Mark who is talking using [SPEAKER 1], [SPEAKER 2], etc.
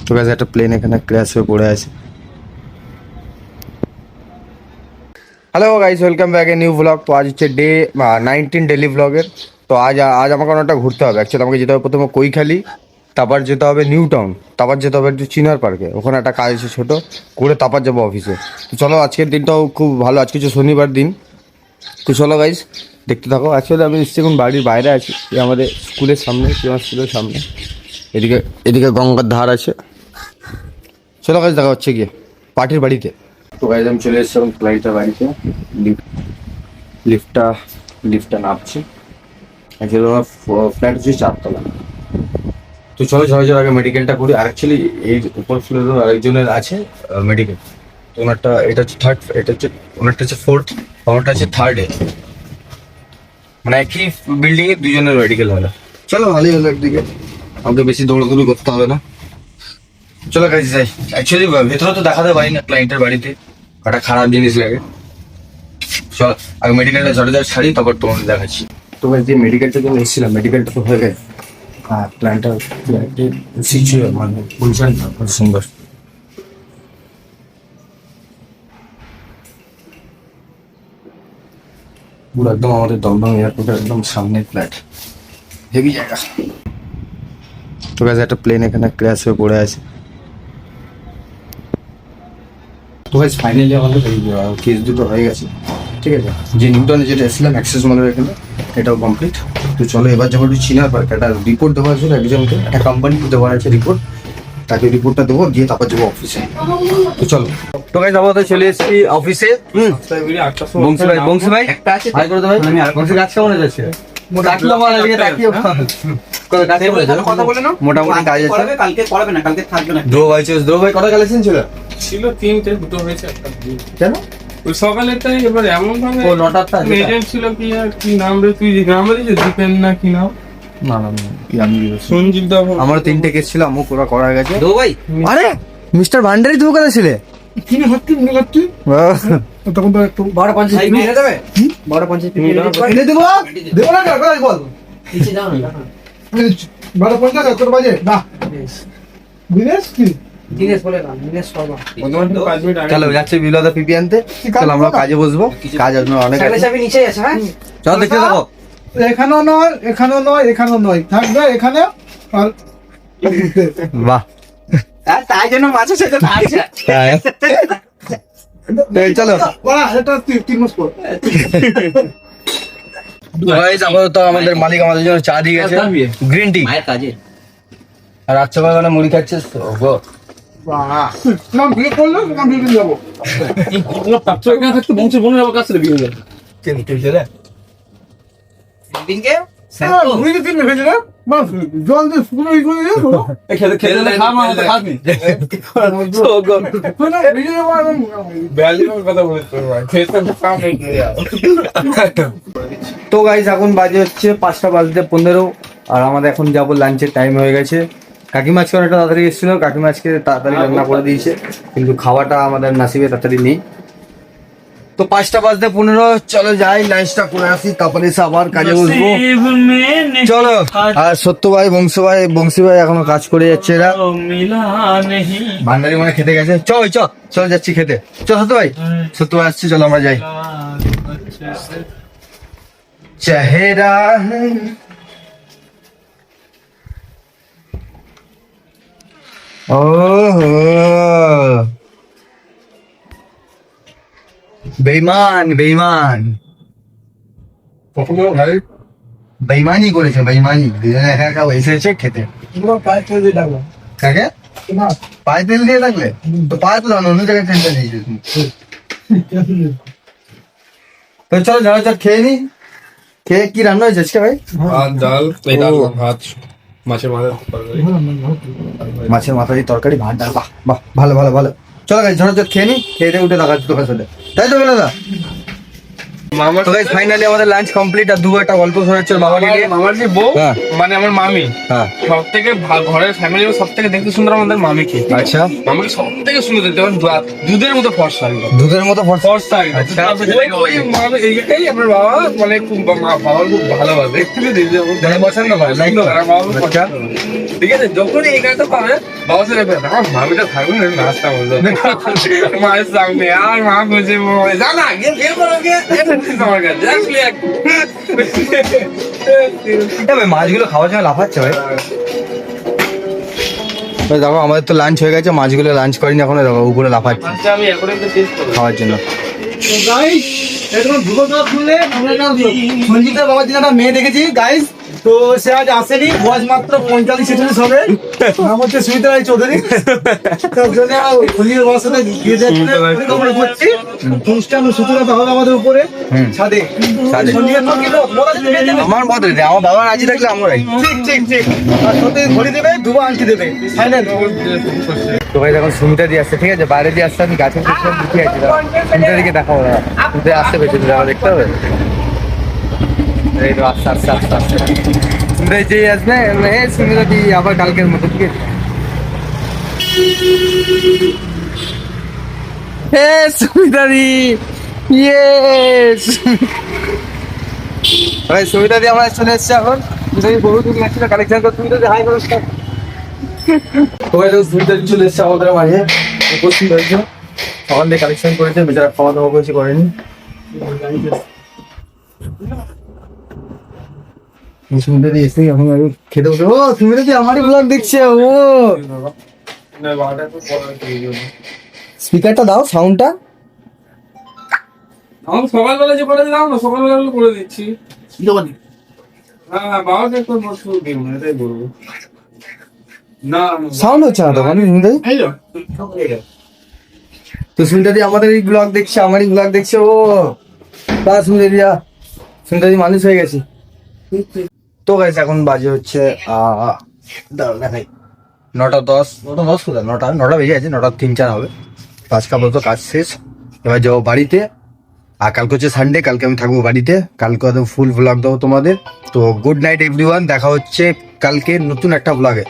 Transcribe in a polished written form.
[SPEAKER 1] তো গাইস একটা প্লেন এখানে ক্র্যাশ হয়ে পড়ে আছে। Hello guys, welcome back a new blog. তো আজ হচ্ছে ডে 19 ডেলি ব্লগের। তো আজ আমাকে অনেকটা ঘুরতে হবে। অ্যাকচুয়ালি আমাকে যেতে হবে প্রথমে কৈখালি, তারপর যেতে হবে নিউ টাউন, তারপর যেতে হবে একটু চিনার পার্কে, ওখানে একটা কাজ আছে ছোটো করে, তারপর যাবো অফিসে। তো চলো, আজকের দিনটাও খুব ভালো, আজকে হচ্ছে শনিবার দিন। তো চলো গাইস দেখতে থাকো। অ্যাকচুয়ালি আমি এসেছি এখন বাড়ির বাইরে আছি, এই আমাদের স্কুলের সামনে, আমার স্কুলের সামনে। এদিকে এদিকে গঙ্গার ধার আছে। চলো গাইস দেখা হচ্ছে গিয়ে পার্টির বাড়িতে। তো গাইস আমি চলে এসেছিলাম ফ্লাইটের বাড়িতে। লিফটটা নামছি। অ্যাকচুয়ালি আমার ফ্ল্যাট হচ্ছে 4 তলা। তো চলো যাওয়ার আগে মেডিকেলটা করি। আর অ্যাকচুয়ালি এই উপর ফ্লোরের আরেকজনের আছে মেডিকেল। তো ওনারটা এটা হচ্ছে থার্ড, এটা হচ্ছে ওনারটা হচ্ছে ফোর্থ, আমারটা হচ্ছে থার্ডে। মানে একই বিল্ডিংয়ে দুজনের মেডিকেল হলো। চলো ভালোই হলো, একদিকে আমাকে বেশি দৌড়াদৌড়ি করতে হবে না। চলো কাছে যাই। অ্যাকচুয়ালি ভেতরে তো দেখাতে পারি না ক্লায়েন্টের বাড়িতে, একটা খারাপ জিনিস লাগে। চল আগে মেডিকেলটা ঝড়ে ছাড়ি, তারপর তোমাকে দেখাচ্ছি। তো যে মেডিকেলটা যখন এসেছিলাম, মেডিকেলটা তো হয়ে গেছে। হ্যাঁ, প্ল্যানটা সিচুয়ে মানে বলছেন না, খুব সুন্দর। পুরো একদম আমাদের দমদম এয়ারপোর্টের একদম সামনে ফ্ল্যাট, হেভি জায়গা। তো গাইস একটা প্লেন এখানে ক্র্যাশ হয়ে পড়ে আছে। তো গাইস ফাইনালি আমাদের এই কেস দুটো হয়ে গেছে, ঠিক আছে। যে নিউটনে যেটা এসেছিলাম অ্যাক্সেস মলের এখানে, এটাও কমপ্লিট। তো চলো এবার যাবো একটু চিনার পার্ক। একটা রিপোর্ট দেওয়া আছে একজনকে, একটা কোম্পানিকে দেওয়া আছে রিপোর্ট, তাকে রিপোর্টটা দেবো, দিয়ে তারপর যাবো অফিসে। তো চলো। তো গাইস আবার চলে এসেছি অফিসে। বংশী ভাই হাই করে দাও ভাই। বংশী কাজ কেমন যাচ্ছে? মোটামুটি কাজ আছে। কালকে পড়াবে না, কালকে থাকবে না। দ্রো ভাই কটা কালেকশন ছিল?
[SPEAKER 2] 3টে, 2টো হয়েছে, একটা
[SPEAKER 1] কেন
[SPEAKER 2] ওই সকালেরটাই। এবার এমন ভাবে
[SPEAKER 1] ও নটারটা
[SPEAKER 2] এজেন্ট ছিল কি, আর কি নাম রে, তুই নাম বলেছিস দীপেন না কি নাম?
[SPEAKER 1] না কি আমি
[SPEAKER 2] সঞ্জীব দা।
[SPEAKER 1] আমার 3টে কেস ছিল, আমু পুরো করা গেছে। দো ভাই আরে মিস্টার ভান্ডারি তুমি কথা ছিলে?
[SPEAKER 2] কিনে হচ্ছে মনে করছি তখন তো একটু
[SPEAKER 1] 1250 এনে দেবে। 1250 এনে দেবো। দেবো না কেন বল? নিচে দাও না।
[SPEAKER 2] 1250 কত বাজে? না দিনেশ কি
[SPEAKER 1] দিনেশ বলে না, দিনেশ শর্মা।
[SPEAKER 2] বন্ধু 5 মিনিট আগে
[SPEAKER 1] চলো যাচ্ছে বিলদা পিপি আনতে। চলো আমরা কাজে বসবো, কাজ আপনার অনেক আছে। সবাই নিচে আছে। হ্যাঁ চলো দেখতে থাকো।
[SPEAKER 2] এখানেও নয়, এখানেও নয়, থাকবে এখানে। আর
[SPEAKER 1] বাহ,
[SPEAKER 3] তাই জন্য মাছের সাথে থাকছে।
[SPEAKER 1] চলো
[SPEAKER 2] এটা 3 মাস পর।
[SPEAKER 1] গাইস আপাতত আমাদের মালিক আমাদের জন্য চা দিয়ে গেছে, গ্রিন টি।
[SPEAKER 3] মায়ের কাজে
[SPEAKER 1] আর রাত সকালবেলা মুড়ি খাচ্ছে।
[SPEAKER 2] না বিয়ে করলে তোমার বিয়ে যাব।
[SPEAKER 3] বংশের বোনের আবার কাছে বিয়ে হয়ে দিনকে
[SPEAKER 2] মুড়ি দিন ভেজে না, বাস জল দিয়ে শুকনো ই করে দিও।
[SPEAKER 3] খেলে খেলে খাওয়া মানে খাবি
[SPEAKER 2] না ভিজে যাবো একদম।
[SPEAKER 3] ব্যালির কথা বলতে ভাই খেতে কাম নেই।
[SPEAKER 1] তো গাইস এখন বাজে হচ্ছে 5টা বাজতে 15, আর আমাদের এখন যাবো লাঞ্চের টাইম হয়ে গেছে। কাকিমা আজকে অনেকটা তাড়াতাড়ি এসেছিল, কাকিমা আজকে তাড়াতাড়ি রান্না করে দিয়েছে, কিন্তু খাওয়াটা আমাদের নাসিবে তাড়াতাড়ি নেই। তো 5টা বাজতে 15, চলো যাই লাঞ্চটা করে আসি, তারপরে এসে আবার কাজে বসবো। চলো। আর সত্য ভাই বংশী ভাই এখনো কাজ করে যাচ্ছে। এরা ভান্ডারি মানে খেতে গেছে। চল যাচ্ছি খেতে। চল সত্য ভাই আসছি, চলো আমরা যাই। চেহারা ও বেঈমান বেঈমানি করেছে, বেঈমানি। দুজনে একা একা এসেছে খেতে।
[SPEAKER 2] পুরো পায়ে ফেলে দিয়ে ডাকবো।
[SPEAKER 1] কাকে
[SPEAKER 2] না
[SPEAKER 1] পায়ে তেল দিয়ে থাকলে তো পায়ে তো অন্য জায়গায় তেলটা নিয়েছে। তো চলো যারা খেয়ে নি। খেয়ে কি রান্না হয়েছে আজকে ভাই?
[SPEAKER 2] ভাত, ডাল, ভাত,
[SPEAKER 1] মাছের মাথা দিয়ে তরকারি, ভাত, ডাল। বাহ ভালো। চলো গাইস ঝড় খেয়ে নি, খেয়ে দিয়ে উঠে দেখাচ্ছি তোর সাথে, তাই তো বলে দা।
[SPEAKER 3] মামার
[SPEAKER 1] তো গাইস ফাইনালি আমাদের লাঞ্চ কমপ্লিট। আর একটা গল্প শোনাচ্ছে ওর বাবাকে নিয়ে।
[SPEAKER 3] মামার যে বউ
[SPEAKER 1] হ্যাঁ।
[SPEAKER 3] মানে আমার মামি
[SPEAKER 1] হ্যাঁ
[SPEAKER 3] সব থেকে ঘরের ফ্যামিলি সব থেকে দেখতে সুন্দর আমাদের মামিকে।
[SPEAKER 1] আচ্ছা,
[SPEAKER 3] মামাকে সব থেকে সুন্দর দেখতে এবং দুধের মতো ফর্সা একদম।
[SPEAKER 1] দুধের মতো ফর্সা।
[SPEAKER 3] ফর্সা একদম।
[SPEAKER 1] আচ্ছা।
[SPEAKER 3] ওই মামি এইটাই আমার বাবা মানে খুব বাবার খুব ভালোবাসে।
[SPEAKER 1] মানে পছন্দ করে লাইক
[SPEAKER 3] আর বাবা খুব
[SPEAKER 1] আচ্ছা।
[SPEAKER 3] পছন্দ করে। ঠিক আছে, যখনই এই গানটা পাবে বাবা সাথে আমার মামিটা থাকবে না নাচটা বলতো মায়ের সামনে। আর মা বলছে জানা গিয়ে করো গিয়ে আমার কাছে আসলে
[SPEAKER 1] ভাই মাছগুলো খাওয়ার সময় লাফাচ্ছে ভাই। ভাই দেখো আমাদের তো লাঞ্চ হয়ে গেছে, মাছগুলো লাঞ্চ করিনি এখনো, দেখো উপরে লাফাচ্ছে
[SPEAKER 3] আচ্ছা আমি এখন একটু টেস্ট করবো।
[SPEAKER 1] খাওয়ার জন্য।
[SPEAKER 2] তো গাইস এরকম দুটো কথা শুনলে আমরা একটা সঞ্জিতার বাবার জন্য একটা মেয়ে দেখেছি গাইস। তো সে আজ আসেনি, বয়স মাত্র 45-46 হবে। নাম হচ্ছে সুমিতা রায় চৌধুরী। তার জন্য সঞ্জিতার বাবার সাথে গিয়ে পরিকল্পনা করছি অনুষ্ঠান সূচনাটা হবে আমাদের উপরে
[SPEAKER 1] হুম।
[SPEAKER 2] ছাদে।
[SPEAKER 1] ছাদে।
[SPEAKER 2] সঞ্জিতার তো কি লোক, মোটা চুল দিয়ে দেবে।
[SPEAKER 1] আমার মত আমার বাবা রাজি থাকলে আমরাই।
[SPEAKER 2] ঠিক আর সাথে ঘড়ি দেবে, দুটো আংটি দেবে ফাইনাল।
[SPEAKER 1] তো ভাই দেখো সুমিতা দিয়ে আসছে, ঠিক আছে বাইরে দিয়ে আসছে, আমি গাছের পিছনে লুকিয়ে আছি। দাঁড়াও, সুমিতা দিকে দেখাবো না, সুমিতা আসতে পেরেছে, দেখো দেখতে হবে। এই তো আস্তে আস্তে আস্তে আস্তে সুমিতা যে আসবে, সুমিতা দি আবার কালকের মতো, ঠিক আছে। হে সুমিতা দি, ইয়েস ভাই সুমিতা দি আমার চলে এসছে এখন। সুমিতা দি বহু দূর লাগছিল কালেকশন করতে। সুমিতা দি হাই করো। সবাই তো সুবিধা চলে এসছে আমাদের মাঝে উপস্থিত হয়েছে। সকাল দিয়ে কালেকশন করেছে, বেচারা খাওয়া দাওয়া করেছে, করেনি। সুমিতা দি এসে এখন আর খেতে বসে। ও সুমিতা দি আমারই ব্লগ দেখছে। ও স্পিকারটা দাও, সাউন্ডটা।
[SPEAKER 3] আমার সকালবেলা যে করে দিলাম না, সকালবেলা করে দিচ্ছি। হ্যাঁ বাবাকে একটু বসু দিন এটাই বলবো। না
[SPEAKER 1] সাউন্ড হচ্ছে না তো মানে সুমিতা দি।
[SPEAKER 3] এই তো
[SPEAKER 1] তো সুমিতা দি আমাদের এই ব্লগ দেখছে, আমারই ব্লগ দেখছে। ও তা সুমিতা দি সুমিতা দি মানুষ হয়ে গেছে। তো গাইস এখন বাজে হচ্ছে দাঁড়াও দেখাই 9:10 কোথায় 9টা বেজে আছে, 9:03-4 হবে। 5 কাপড় কাজ শেষ, এবার যাবো বাড়িতে। আর কালকে হচ্ছে সানডে, কালকে আমি থাকবো বাড়িতে। কালকে একদম ফুল ভ্লগ দেবো তোমাদের। তো গুড নাইট এভরিওয়ান, দেখা হচ্ছে কালকে নতুন একটা ভ্লগে।